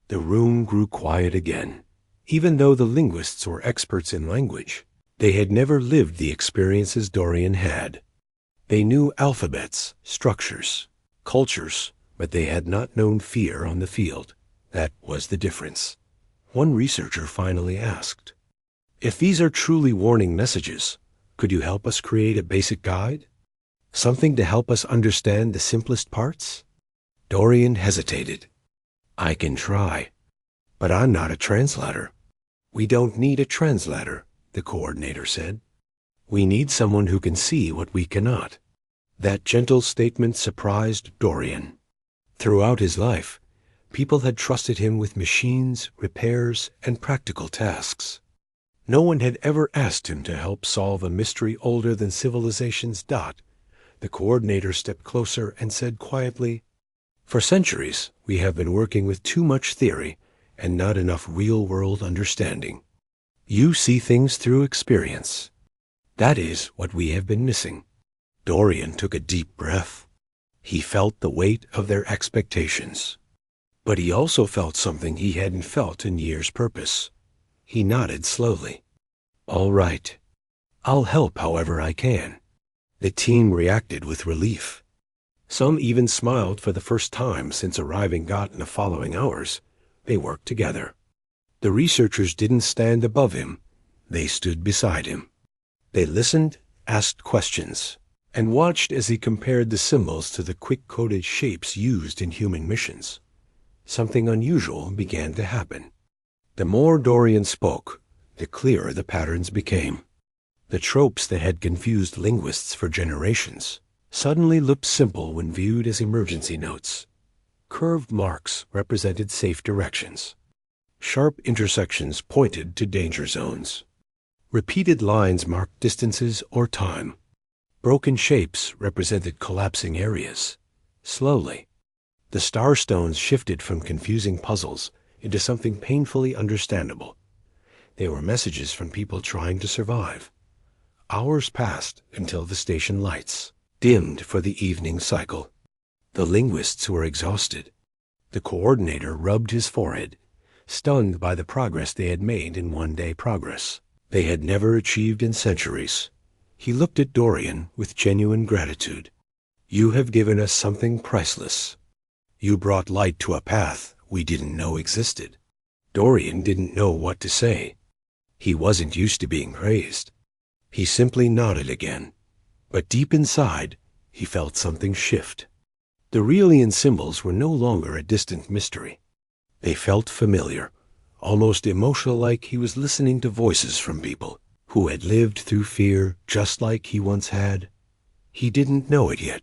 The room grew quiet again. Even though the linguists were experts in language, they had never lived the experiences Dorian had. They knew alphabets, structures, cultures, but they had not known fear on the field. That was the difference. One researcher finally asked, "If these are truly warning messages, could you help us create a basic guide? Something to help us understand the simplest parts?" Dorian hesitated. "I can try, but I'm not a translator." "We don't need a translator," the coordinator said. "We need someone who can see what we cannot." That gentle statement surprised Dorian. Throughout his life, people had trusted him with machines, repairs, and practical tasks. No one had ever asked him to help solve a mystery older than civilizations. The coordinator stepped closer and said quietly, "For centuries, we have been working with too much theory and not enough real-world understanding. You see things through experience. That is what we have been missing." Dorian took a deep breath. He felt the weight of their expectations. But he also felt something he hadn't felt in years. Purpose. He nodded slowly. "All right. I'll help however I can." The team reacted with relief. Some even smiled for the first time since arriving. In the following hours, they worked together. The researchers didn't stand above him. They stood beside him. They listened, asked questions, and watched as he compared the symbols to the quick-coded shapes used in human missions. Something unusual began to happen. The more Dorian spoke, the clearer the patterns became. The tropes that had confused linguists for generations suddenly looked simple when viewed as emergency notes. Curved marks represented safe directions. Sharp intersections pointed to danger zones. Repeated lines marked distances or time. Broken shapes represented collapsing areas. Slowly, the star stones shifted from confusing puzzles into something painfully understandable. They were messages from people trying to survive. Hours passed until the station lights dimmed for the evening cycle. The linguists were exhausted. The coordinator rubbed his forehead, stunned by the progress they had made in one-day progress they had never achieved in centuries. He looked at Dorian with genuine gratitude. You have given us something priceless. You brought light to a path we didn't know existed." Dorian didn't know what to say. He wasn't used to being praised. He simply nodded again. But deep inside, he felt something shift. The Aurelian symbols were no longer a distant mystery. They felt familiar, almost emotional, like he was listening to voices from people who had lived through fear just like he once had. He didn't know it yet,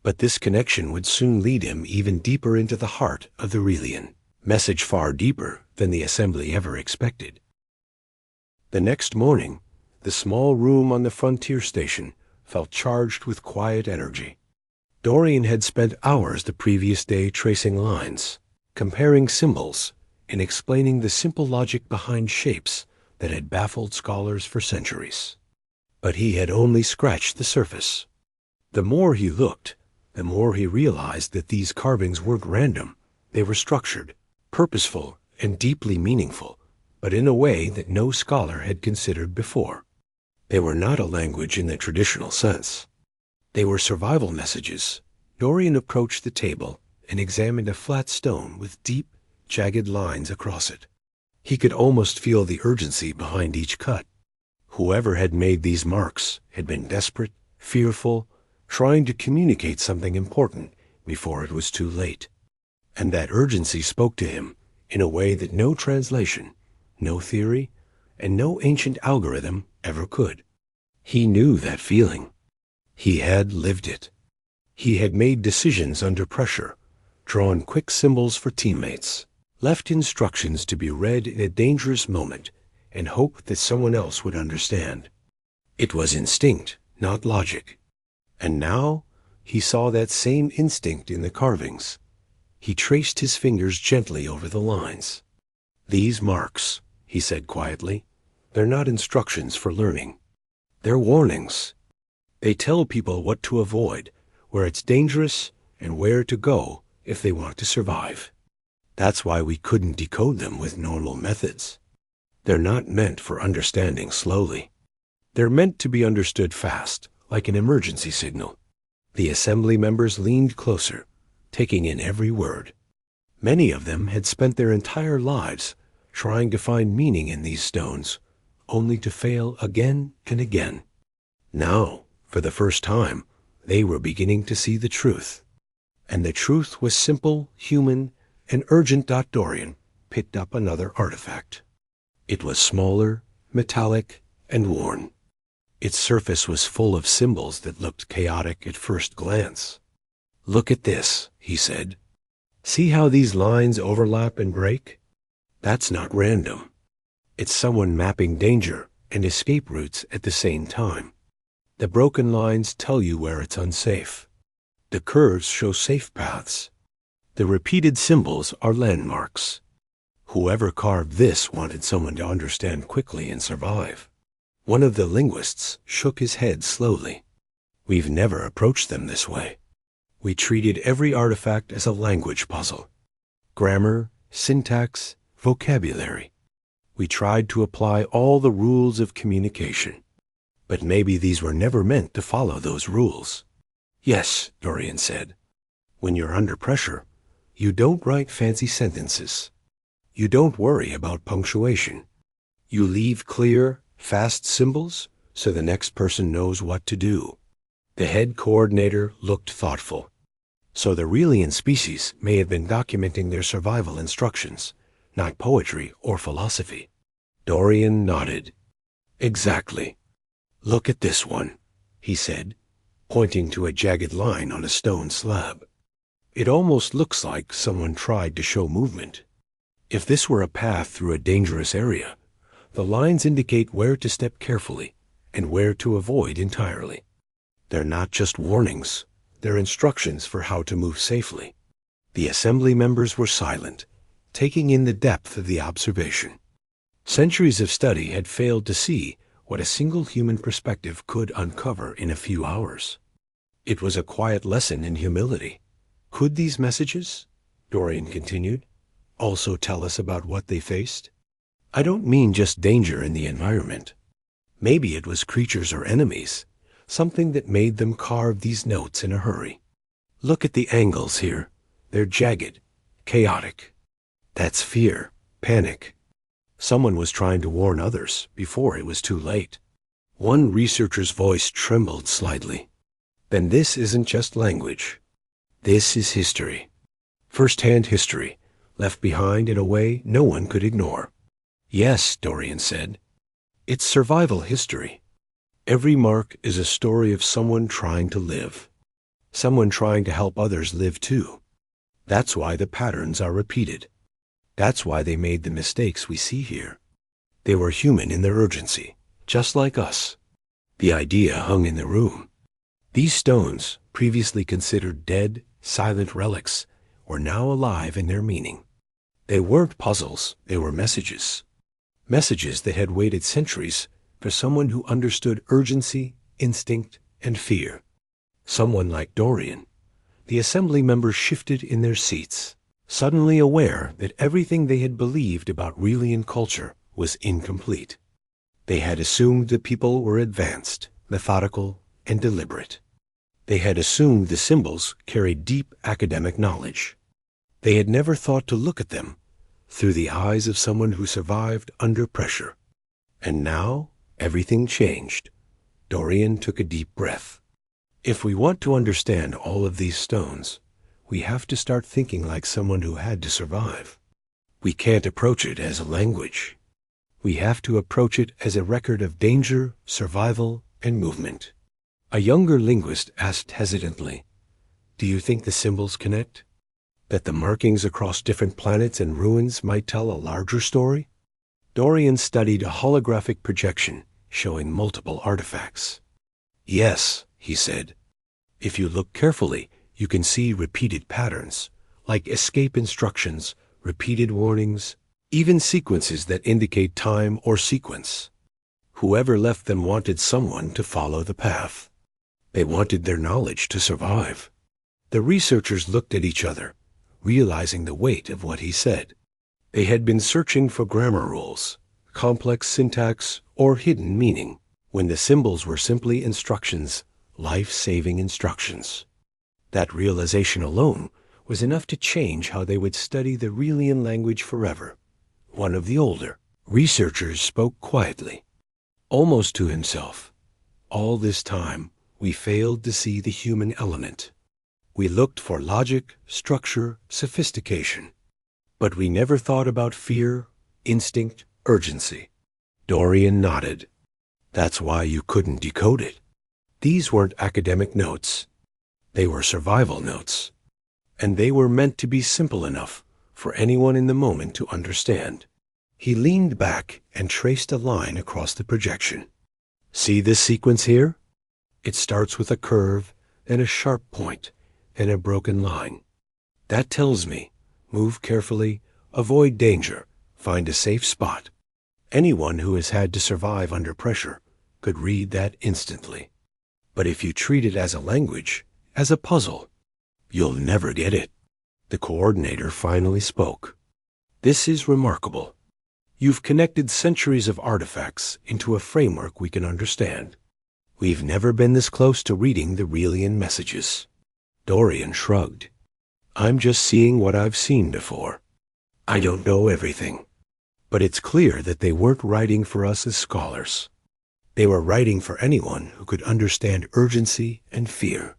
but this connection would soon lead him even deeper into the heart of the Aurelian message, far deeper than the assembly ever expected. The next morning, the small room on the frontier station felt charged with quiet energy. Dorian had spent hours the previous day tracing lines, comparing symbols, and explaining the simple logic behind shapes that had baffled scholars for centuries. But he had only scratched the surface. The more he looked, the more he realized that these carvings weren't random. They were structured, purposeful, and deeply meaningful, but in a way that no scholar had considered before. They were not a language in the traditional sense. They were survival messages. Dorian approached the table and examined a flat stone with deep, jagged lines across it. He could almost feel the urgency behind each cut. Whoever had made these marks had been desperate, fearful, trying to communicate something important before it was too late. And that urgency spoke to him in a way that no translation, no theory, and no ancient algorithm ever could. He knew that feeling. He had lived it. He had made decisions under pressure, drawn quick symbols for teammates, left instructions to be read in a dangerous moment, and hoped that someone else would understand. It was instinct, not logic. And now he saw that same instinct in the carvings. He traced his fingers gently over the lines. "These marks," he said quietly, "they're not instructions for learning. They're warnings. They tell people what to avoid, where it's dangerous, and where to go if they want to survive. That's why we couldn't decode them with normal methods. They're not meant for understanding slowly. They're meant to be understood fast, like an emergency signal." The assembly members leaned closer, taking in every word. Many of them had spent their entire lives trying to find meaning in these stones, only to fail again and again. Now, for the first time, they were beginning to see the truth. And the truth was simple, human, and urgent. Dorian picked up another artifact. It was smaller, metallic, and worn. Its surface was full of symbols that looked chaotic at first glance. "Look at this," he said. "See how these lines overlap and break? That's not random. It's someone mapping danger and escape routes at the same time. The broken lines tell you where it's unsafe. The curves show safe paths. The repeated symbols are landmarks. Whoever carved this wanted someone to understand quickly and survive." One of the linguists shook his head slowly. "We've never approached them this way. We treated every artifact as a language puzzle. Grammar, syntax, vocabulary. We tried to apply all the rules of communication. But maybe these were never meant to follow those rules." "Yes," Dorian said. "When you're under pressure, you don't write fancy sentences. You don't worry about punctuation. You leave clear, fast symbols so the next person knows what to do." The head coordinator looked thoughtful. So the Aurelian species may have been documenting their survival instructions, not poetry or philosophy. Dorian nodded. "Exactly. Look at this one," he said, pointing to a jagged line on a stone slab. "It almost looks like someone tried to show movement. If this were a path through a dangerous area, the lines indicate where to step carefully and where to avoid entirely. They're not just warnings, they're instructions for how to move safely." The assembly members were silent, taking in the depth of the observation. Centuries of study had failed to see what a single human perspective could uncover in a few hours. It was a quiet lesson in humility. Could these messages, Dorian continued, also tell us about what they faced? I don't mean just danger in the environment. Maybe it was creatures or enemies, something that made them carve these notes in a hurry. Look at the angles here. They're jagged, chaotic. That's fear, panic. Someone was trying to warn others before it was too late. One researcher's voice trembled slightly. Then this isn't just language. This is history. First-hand history, left behind in a way no one could ignore. Yes, Dorian said. It's survival history. Every mark is a story of someone trying to live. Someone trying to help others live too. That's why the patterns are repeated. That's why they made the mistakes we see here. They were human in their urgency, just like us. The idea hung in the room. These stones, previously considered dead, silent relics, were now alive in their meaning. They weren't puzzles, they were messages. Messages that had waited centuries for someone who understood urgency, instinct, and fear. Someone like Dorian. The assembly members shifted in their seats, suddenly aware that everything they had believed about Realian culture was incomplete. They had assumed the people were advanced, methodical, and deliberate. They had assumed the symbols carried deep academic knowledge. They had never thought to look at them through the eyes of someone who survived under pressure. And now, everything changed. Dorian took a deep breath. If we want to understand all of these stones, we have to start thinking like someone who had to survive. We can't approach it as a language. We have to approach it as a record of danger, survival, and movement. A younger linguist asked hesitantly, "Do you think the symbols connect? That the markings across different planets and ruins might tell a larger story?" Dorian studied a holographic projection showing multiple artifacts. "Yes," he said. "If you look carefully, you can see repeated patterns, like escape instructions, repeated warnings, even sequences that indicate time or sequence. Whoever left them wanted someone to follow the path. They wanted their knowledge to survive." The researchers looked at each other, realizing the weight of what he said. They had been searching for grammar rules, complex syntax, or hidden meaning, when the symbols were simply instructions, life-saving instructions. That realization alone was enough to change how they would study the Realian language forever. One of the older researchers spoke quietly, almost to himself. "All this time, we failed to see the human element. We looked for logic, structure, sophistication. But we never thought about fear, instinct, urgency." Dorian nodded. "That's why you couldn't decode it. These weren't academic notes. They were survival notes. And they were meant to be simple enough for anyone in the moment to understand." He leaned back and traced a line across the projection. "See this sequence here? It starts with a curve, then a sharp point, and a broken line. That tells me, move carefully, avoid danger, find a safe spot." Anyone who has had to survive under pressure could read that instantly. But if you treat it as a language, as a puzzle, you'll never get it. The coordinator finally spoke. "This is remarkable. You've connected centuries of artifacts into a framework we can understand. We've never been this close to reading the Realian messages." Dorian shrugged. "I'm just seeing what I've seen before. I don't know everything. But it's clear that they weren't writing for us as scholars. They were writing for anyone who could understand urgency and fear."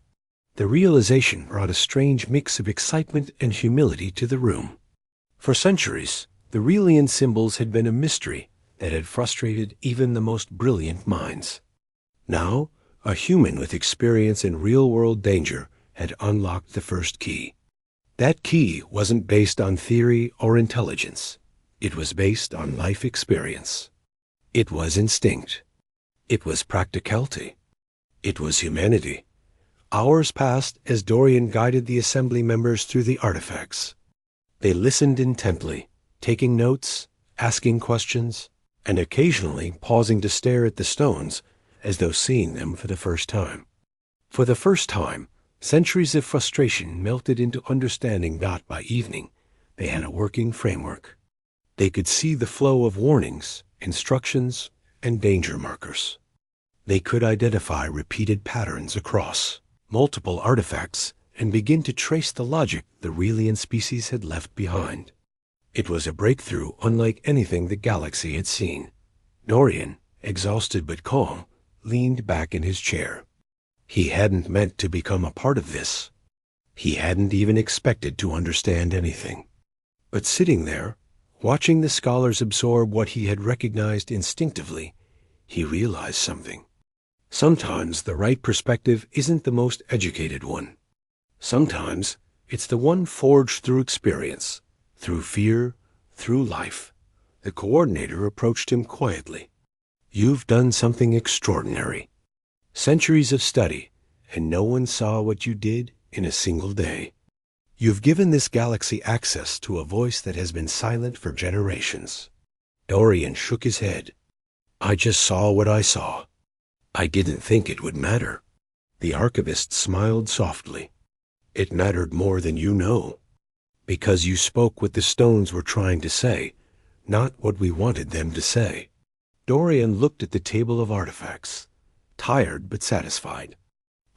The realization brought a strange mix of excitement and humility to the room. For centuries, the Realian symbols had been a mystery that had frustrated even the most brilliant minds. Now, a human with experience in real-world danger had unlocked the first key. That key wasn't based on theory or intelligence. It was based on life experience. It was instinct. It was practicality. It was humanity. Hours passed as Dorian guided the assembly members through the artifacts. They listened intently, taking notes, asking questions, and occasionally pausing to stare at the stones as though seeing them for the first time. For the first time, centuries of frustration melted into understanding that by evening they had a working framework. They could see the flow of warnings, instructions, and danger markers. They could identify repeated patterns across multiple artifacts and begin to trace the logic the Aurelian species had left behind. It was a breakthrough unlike anything the galaxy had seen. Dorian, exhausted but calm, leaned back in his chair. He hadn't meant to become a part of this. He hadn't even expected to understand anything. But sitting there, watching the scholars absorb what he had recognized instinctively, he realized something. Sometimes the right perspective isn't the most educated one. Sometimes it's the one forged through experience, through fear, through life. The coordinator approached him quietly. "You've done something extraordinary. Centuries of study, and no one saw what you did in a single day. You've given this galaxy access to a voice that has been silent for generations." Dorian shook his head. "I just saw what I saw. I didn't think it would matter." The archivist smiled softly. "It mattered more than you know, because you spoke what the stones were trying to say, not what we wanted them to say." Dorian looked at the table of artifacts, tired but satisfied.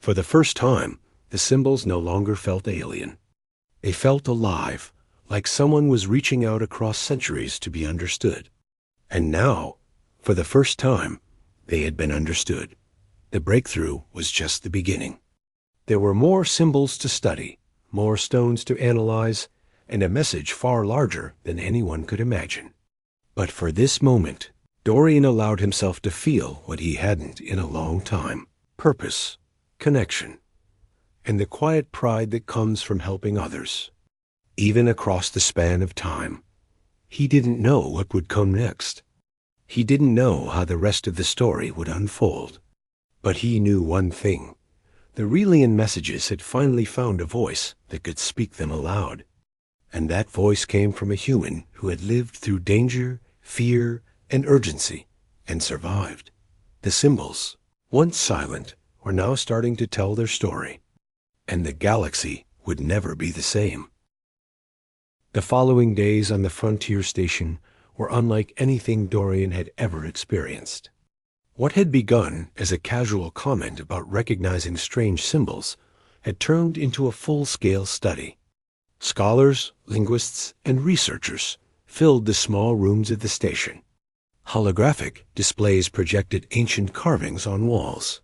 For the first time, the symbols no longer felt alien. They felt alive, like someone was reaching out across centuries to be understood. And now, for the first time, they had been understood. The breakthrough was just the beginning. There were more symbols to study, more stones to analyze, and a message far larger than anyone could imagine. But for this moment, Dorian allowed himself to feel what he hadn't in a long time: purpose, connection, and the quiet pride that comes from helping others. Even across the span of time, he didn't know what would come next. He didn't know how the rest of the story would unfold. But he knew one thing: the Aurelian messages had finally found a voice that could speak them aloud. And that voice came from a human who had lived through danger, fear, and urgency, and survived. The symbols, once silent, were now starting to tell their story. And the galaxy would never be the same. The following days on the frontier station were unlike anything Dorian had ever experienced. What had begun as a casual comment about recognizing strange symbols had turned into a full-scale study. Scholars, linguists, and researchers filled the small rooms at the station. Holographic displays projected ancient carvings on walls.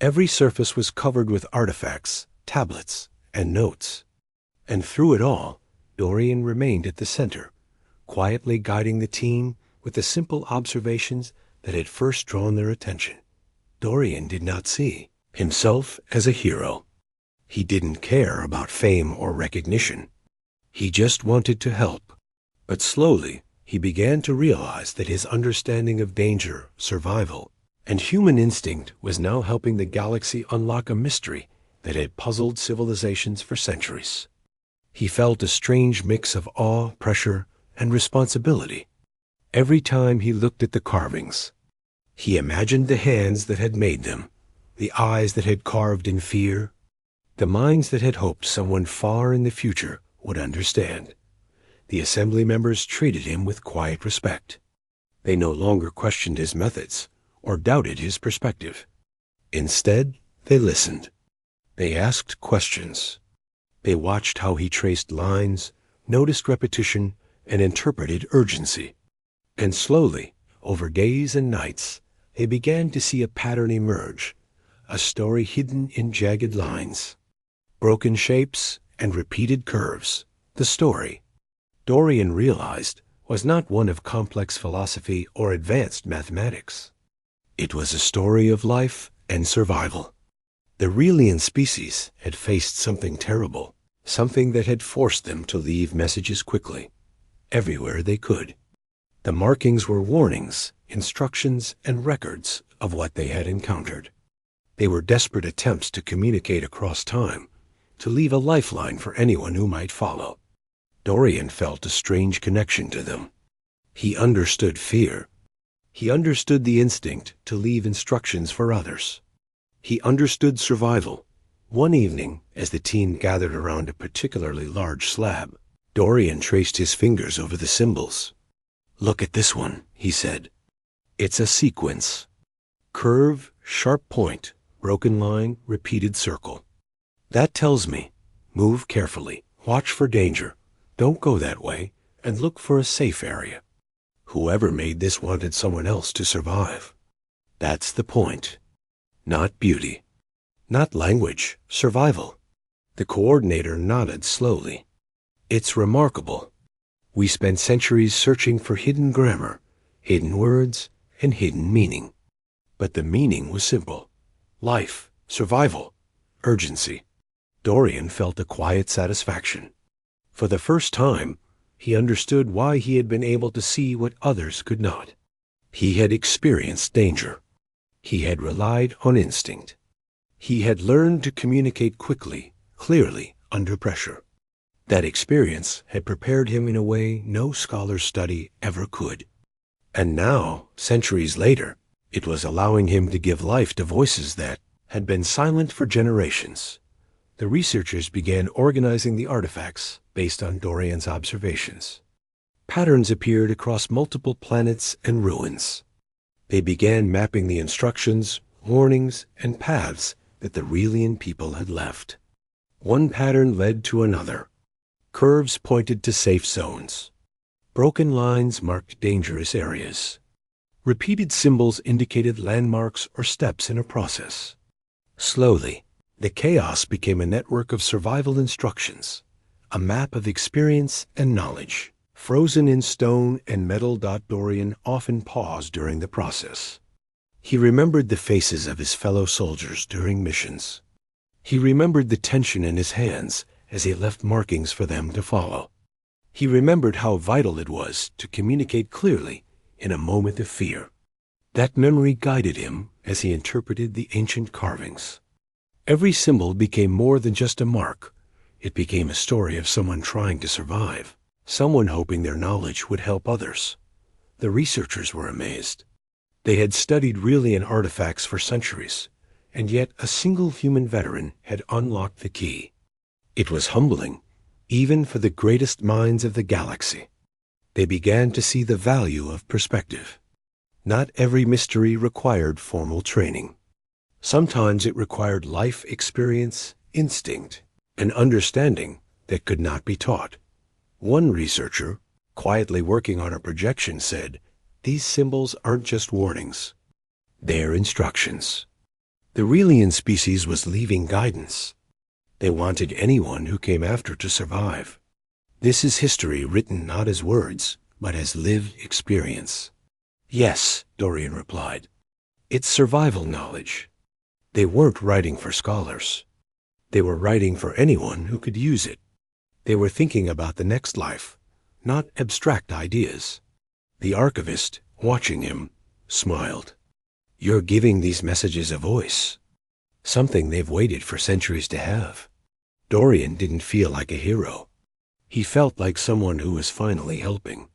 Every surface was covered with artifacts, tablets, and notes. And through it all, Dorian remained at the center, quietly guiding the team with the simple observations that had first drawn their attention. Dorian did not see himself as a hero. He didn't care about fame or recognition. He just wanted to help. But slowly, he began to realize that his understanding of danger, survival, and human instinct was now helping the galaxy unlock a mystery that had puzzled civilizations for centuries. He felt a strange mix of awe, pressure, and responsibility. Every time he looked at the carvings, he imagined the hands that had made them, the eyes that had carved in fear, the minds that had hoped someone far in the future would understand. The assembly members treated him with quiet respect. They no longer questioned his methods or doubted his perspective. Instead, they listened. They asked questions. They watched how he traced lines, noticed repetition, and interpreted urgency. And slowly, over days and nights, they began to see a pattern emerge, a story hidden in jagged lines, broken shapes, and repeated curves. The story, Dorian realized, was not one of complex philosophy or advanced mathematics. It was a story of life and survival. The Aurelian species had faced something terrible, something that had forced them to leave messages quickly, everywhere they could. The markings were warnings, instructions, and records of what they had encountered. They were desperate attempts to communicate across time, to leave a lifeline for anyone who might follow. Dorian felt a strange connection to them. He understood fear. He understood the instinct to leave instructions for others. He understood survival. One evening, as the team gathered around a particularly large slab, Dorian traced his fingers over the symbols. "Look at this one," he said. "It's a sequence. Curve, sharp point, broken line, repeated circle. That tells me, move carefully, watch for danger, don't go that way, and look for a safe area. Whoever made this wanted someone else to survive. That's the point. Not beauty. Not language, survival. The coordinator nodded slowly. It's remarkable. We spent centuries searching for hidden grammar, hidden words, and hidden meaning. But the meaning was simple. Life, survival, urgency. Dorian felt a quiet satisfaction. For the first time, he understood why he had been able to see what others could not. He had experienced danger. He had relied on instinct. He had learned to communicate quickly, clearly, under pressure. That experience had prepared him in a way no scholar's study ever could. And now, centuries later, it was allowing him to give life to voices that had been silent for generations. The researchers began organizing the artifacts based on Dorian's observations. Patterns appeared across multiple planets and ruins. They began mapping the instructions, warnings, and paths that the Relian people had left. One pattern led to another. Curves pointed to safe zones. Broken lines marked dangerous areas. Repeated symbols indicated landmarks or steps in a process. Slowly, the chaos became a network of survival instructions, a map of experience and knowledge, frozen in stone and metal. Dorian often paused during the process. He remembered the faces of his fellow soldiers during missions. He remembered the tension in his hands as he left markings for them to follow. He remembered how vital it was to communicate clearly in a moment of fear. That memory guided him as he interpreted the ancient carvings. Every symbol became more than just a mark. It became a story of someone trying to survive, someone hoping their knowledge would help others. The researchers were amazed. They had studied Relian artifacts for centuries, and yet a single human veteran had unlocked the key. It was humbling, even for the greatest minds of the galaxy. They began to see the value of perspective. Not every mystery required formal training. Sometimes it required life experience, instinct, and understanding that could not be taught. One researcher, quietly working on a projection, said, "These symbols aren't just warnings. They're instructions." The Relian species was leaving guidance. They wanted anyone who came after to survive. This is history written not as words, but as lived experience. "Yes," Dorian replied. "It's survival knowledge." They weren't writing for scholars. They were writing for anyone who could use it. They were thinking about the next life, not abstract ideas. The archivist, watching him, smiled. "You're giving these messages a voice, something they've waited for centuries to have." Dorian didn't feel like a hero. He felt like someone who was finally helping.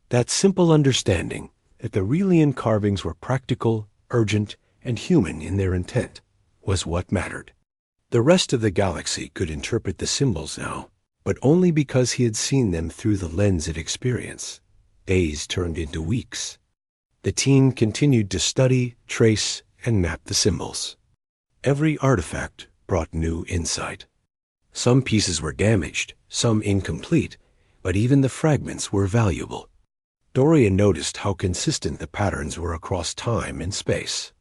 That simple understanding that the Relian carvings were practical, urgent, and human in their intent was what mattered. The rest of the galaxy could interpret the symbols now, but only because he had seen them through the lens of experience. Days turned into weeks. The team continued to study, trace, and map the symbols. Every artifact brought new insight. Some pieces were damaged, some incomplete, but even the fragments were valuable. Dorian noticed how consistent the patterns were across time and space.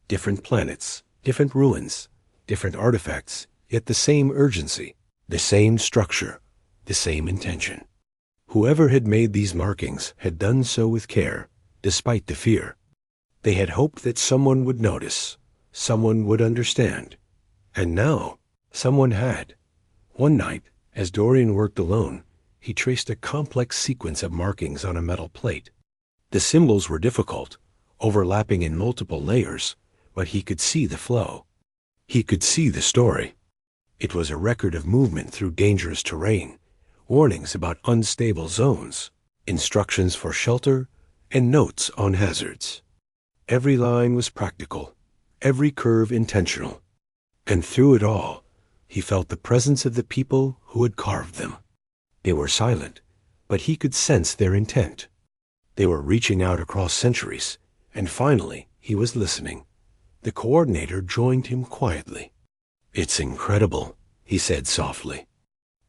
Different planets, different ruins, different artifacts, yet the same urgency, the same structure, the same intention. Whoever had made these markings had done so with care, despite the fear. They had hoped that someone would notice, someone would understand. And now, someone had. One night, as Dorian worked alone, he traced a complex sequence of markings on a metal plate. The symbols were difficult, overlapping in multiple layers, but he could see the flow. He could see the story. It was a record of movement through dangerous terrain, warnings about unstable zones, instructions for shelter, and notes on hazards. Every line was practical, every curve intentional. And through it all, he felt the presence of the people who had carved them. They were silent, but he could sense their intent. They were reaching out across centuries, and finally he was listening. The coordinator joined him quietly. "It's incredible," he said softly.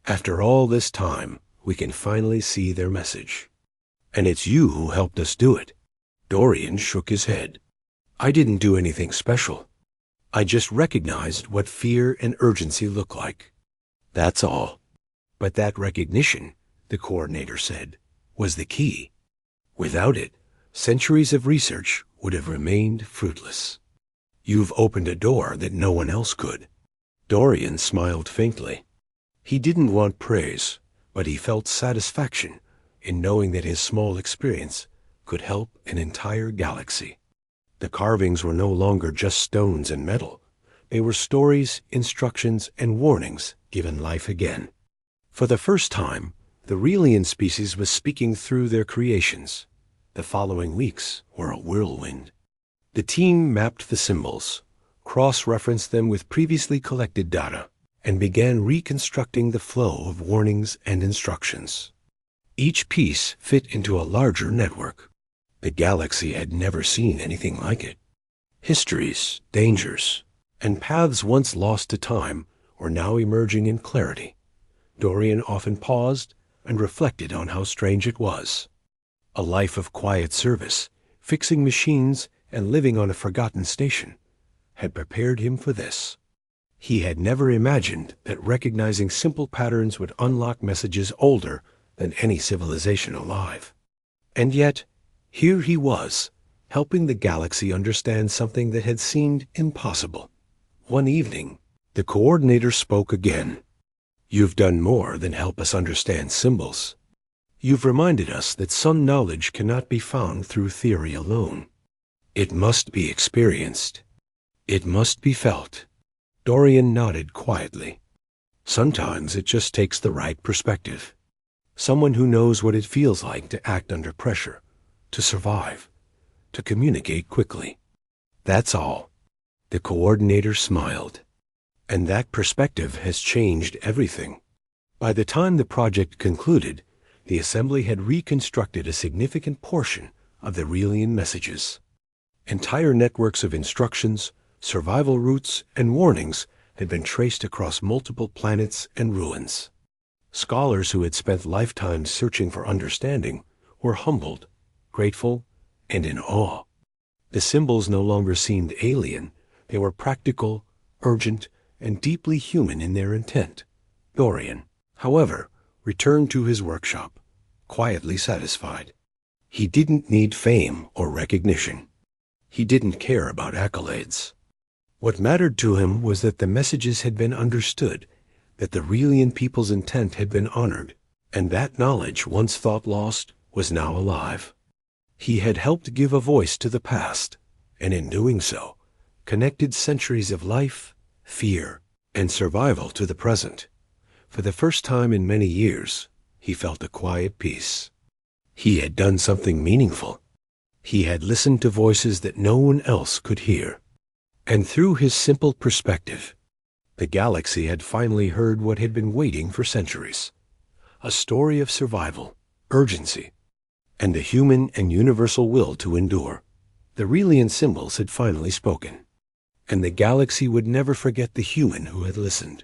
"After all this time, we can finally see their message. And it's you who helped us do it." Dorian shook his head. "I didn't do anything special. I just recognized what fear and urgency look like. That's all." "But that recognition," the coordinator said, "was the key. Without it, centuries of research would have remained fruitless. You've opened a door that no one else could." Dorian smiled faintly. He didn't want praise, but he felt satisfaction in knowing that his small experience could help an entire galaxy. The carvings were no longer just stones and metal. They were stories, instructions, and warnings given life again. For the first time, the Relian species was speaking through their creations. The following weeks were a whirlwind. The team mapped the symbols, cross-referenced them with previously collected data, and began reconstructing the flow of warnings and instructions. Each piece fit into a larger network. The galaxy had never seen anything like it. Histories, dangers, and paths once lost to time were now emerging in clarity. Dorian often paused and reflected on how strange it was. A life of quiet service, fixing machines and living on a forgotten station, had prepared him for this. He had never imagined that recognizing simple patterns would unlock messages older than any civilization alive. And yet, here he was, helping the galaxy understand something that had seemed impossible. One evening, the coordinator spoke again. "You've done more than help us understand symbols. You've reminded us that some knowledge cannot be found through theory alone. It must be experienced. It must be felt." Dorian nodded quietly. "Sometimes it just takes the right perspective. Someone who knows what it feels like to act under pressure, to survive, to communicate quickly. That's all." The coordinator smiled. "And that perspective has changed everything." By the time the project concluded, the assembly had reconstructed a significant portion of the Relian messages. Entire networks of instructions, survival routes, and warnings had been traced across multiple planets and ruins. Scholars who had spent lifetimes searching for understanding were humbled, grateful, and in awe. The symbols no longer seemed alien. They were practical, urgent, and deeply human in their intent. Dorian, however, returned to his workshop, quietly satisfied. He didn't need fame or recognition. He didn't care about accolades. What mattered to him was that the messages had been understood, that the Relian people's intent had been honored, and that knowledge, once thought lost, was now alive. He had helped give a voice to the past, and in doing so, connected centuries of life, fear, and survival to the present. For the first time in many years, he felt a quiet peace. He had done something meaningful. He had listened to voices that no one else could hear. And through his simple perspective, the galaxy had finally heard what had been waiting for centuries. A story of survival, urgency, and the human and universal will to endure. The Relian symbols had finally spoken, and the galaxy would never forget the human who had listened.